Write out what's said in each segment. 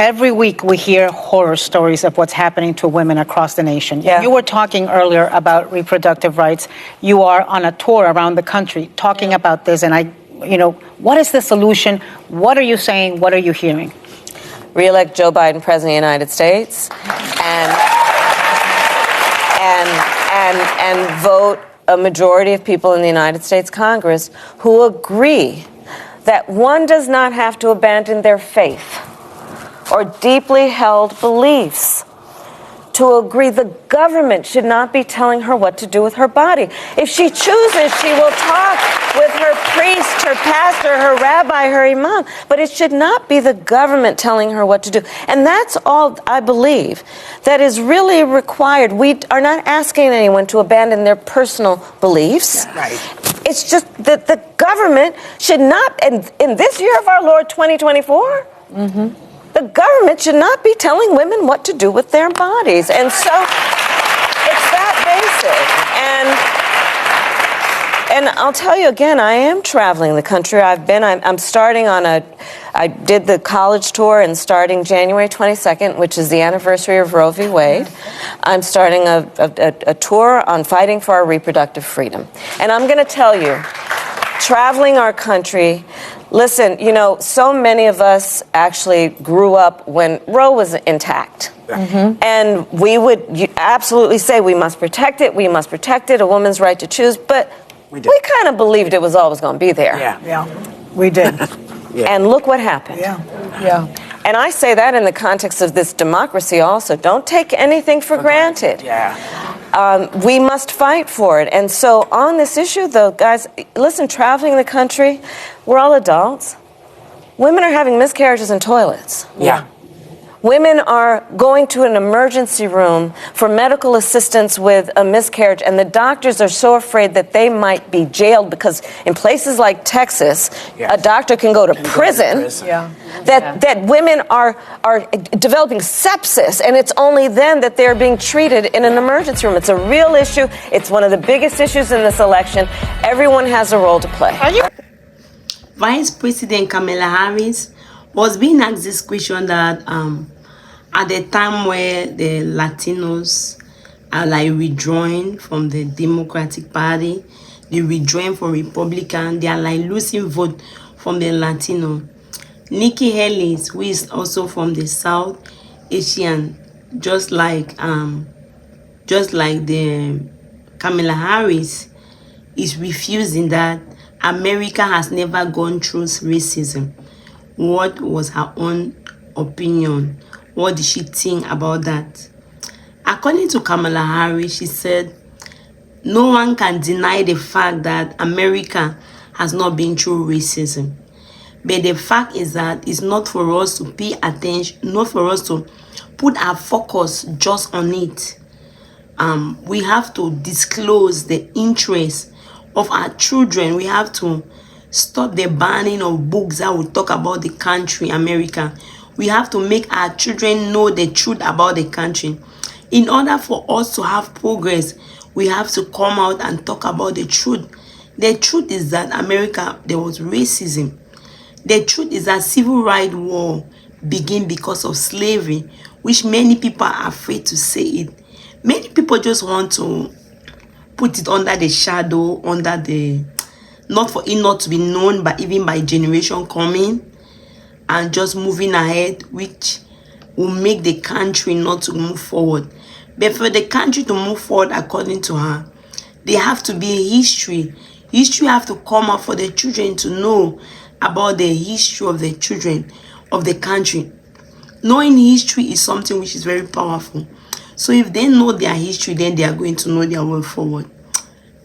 every week we hear horror stories of what's happening to women across the nation. Yeah. You were talking earlier about reproductive rights. You are on a tour around the country talking about this, and what is the solution? What are you saying? What are you hearing? Re-elect Joe Biden president of the United States, and vote a majority of people in the United States Congress who agree that one does not have to abandon their faith or deeply held beliefs to agree the government should not be telling her what to do with her body. If she chooses, she will talk with her priest, her pastor, her rabbi, her imam, but it should not be the government telling her what to do. And that's all I believe that is really required. We are not asking anyone to abandon their personal beliefs. Right. It's just that the government should not, and in this year of our Lord 2024, the government should not be telling women what to do with their bodies. And so it's that basic. And I'll tell you again, I am traveling the country. I'm starting I did the college tour, and starting January 22nd, which is the anniversary of Roe v. Wade, I'm starting a tour on fighting for our reproductive freedom. And I'm going to tell you, traveling our country, listen, so many of us actually grew up when Roe was intact. And we would absolutely say we must protect it, a woman's right to choose, but we kind of believed it was always going to be there. Yeah, we did. And look what happened. Yeah. And I say that in the context of this democracy also. Don't take anything for granted. We must fight for it. And so on this issue, though, guys, listen, traveling the country, we're all adults. Women are having miscarriages in toilets. Women are going to an emergency room for medical assistance with a miscarriage, and the doctors are so afraid that they might be jailed because in places like Texas, a doctor can go to prison. That women are developing sepsis, and it's only then that they're being treated in an emergency room. It's a real issue. It's one of the biggest issues in this election. Everyone has a role to play. Vice President Kamala Harris was being asked this question that at the time where the Latinos are like withdrawing from the Democratic Party, they withdrawing from Republican, they are like losing vote from the Latino. Nikki Haley, who is also from the South Asian, just like the Kamala Harris, is refusing that America has never gone through racism. What was her own opinion? What did she think about that? According to Kamala Harris, she said, no one can deny the fact that America has not been through racism. But the fact is that it's not for us to pay attention, not for us to put our focus just on it. We have to disclose the interests of our children. We have to stop the banning of books that will talk about the country, America. We have to make our children know the truth about the country. In order for us to have progress, we have to come out and talk about the truth. The truth is that America, there was racism. The truth is that civil rights war began because of slavery, which many people are afraid to say it. Many people just want to put it under the shadow, not for it not to be known, but even by generation coming and just moving ahead, which will make the country not to move forward. But for the country to move forward, according to her, there have to be a history. History have to come up for the children to know about the history of the children of the country. Knowing history is something which is very powerful. So if they know their history, then they are going to know their way forward.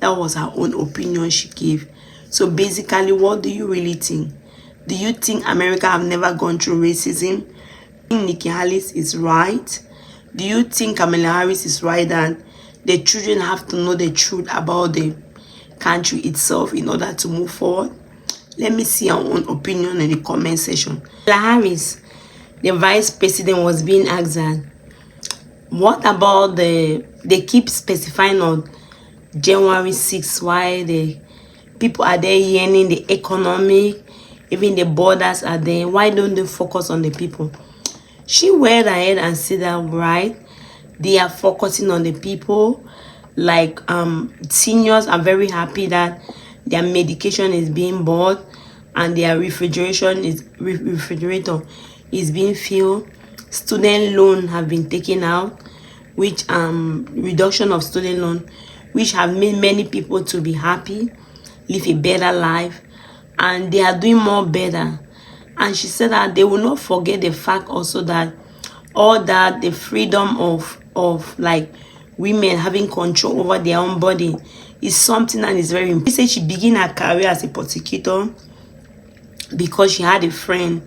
That was her own opinion she gave. So basically, what do you really think? Do you think America have never gone through racism? Do you think Nikki Haley is right? Do you think Kamala Harris is right that the children have to know the truth about the country itself in order to move forward? Let me see our own opinion in the comment section. Kamala Harris, the vice president, was being asked that, what about they keep specifying on January 6th, why the people are there yearning the economy, even the borders are there. Why don't they focus on the people? She went ahead and said that, right, they are focusing on the people. Like seniors are very happy that their medication is being bought and their refrigerator is being filled. Student loan have been taken out, which reduction of student loan, which have made many people to be happy, live a better life, and they are doing more better. And she said that they will not forget the fact also that all that the freedom of like women having control over their own body is something that is very important. She said she began her career as a prosecutor because she had a friend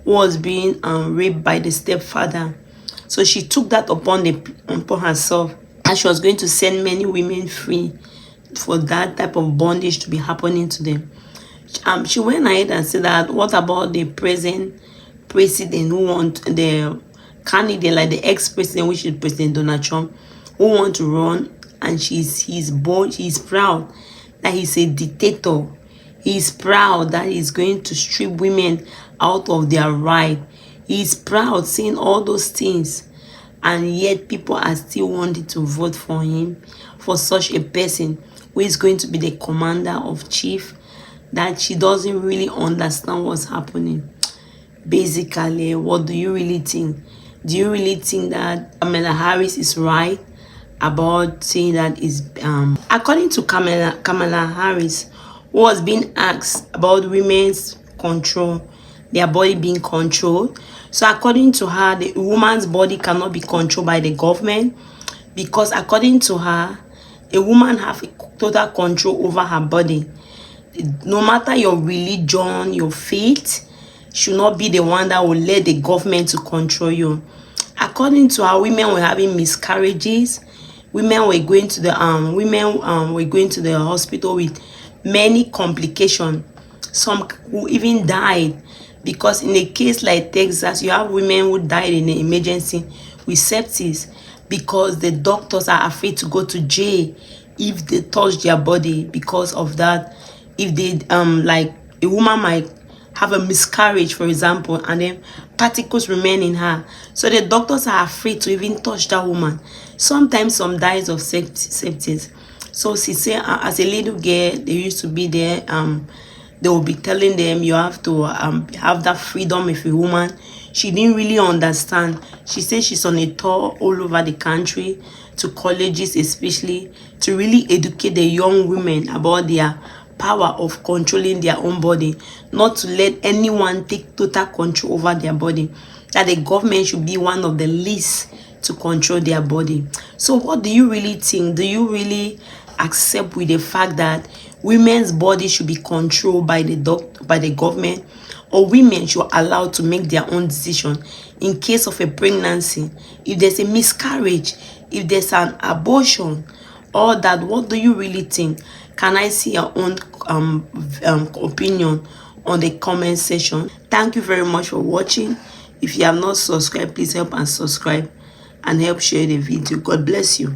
who was being raped by the stepfather. So she took that upon herself, and she was going to send many women free for that type of bondage to be happening to them. She went ahead and said that, what about the present president who want the candidate, like the ex-president, which is President Donald Trump, who want to run, and he's proud that he's a dictator. He's proud that he's going to strip women out of their right. He's proud saying all those things, and yet people are still wanting to vote for him, for such a person who is going to be the commander of chief, that she doesn't really understand what's happening. Basically, what do you really think? Do you really think that Kamala Harris is right about saying that is according to Kamala Harris, who was being asked about women's control, their body being controlled? So according to her, the woman's body cannot be controlled by the government, because according to her, a woman have total control over her body. No matter your religion, your faith, should not be the one that will let the government to control you. According to her, women were having miscarriages. Women were going to the were going to the hospital with many complications. Some who even died, because in a case like Texas, you have women who died in the emergency with sepsis because the doctors are afraid to go to jail if they touch their body. Because of that, if they like a woman might have a miscarriage, for example, and then particles remain in her, so the doctors are afraid to even touch that woman. Sometimes some dies of sepsis. So she said, as a little girl, they used to be there, they will be telling them you have to have that freedom if a woman. She didn't really understand. She said she's on a tour all over the country, to colleges especially, to really educate the young women about their power of controlling their own body, not to let anyone take total control over their body, that the government should be one of the least to control their body. So what do you really think? Do you really accept with the fact that women's body should be controlled by the government, or women should allow to make their own decision in case of a pregnancy, if there's a miscarriage, if there's an abortion, all that? What do you really think? Can I see your own opinion on the comment section? Thank you very much for watching. If you have not subscribed, please help and subscribe, and help share the video. God bless you.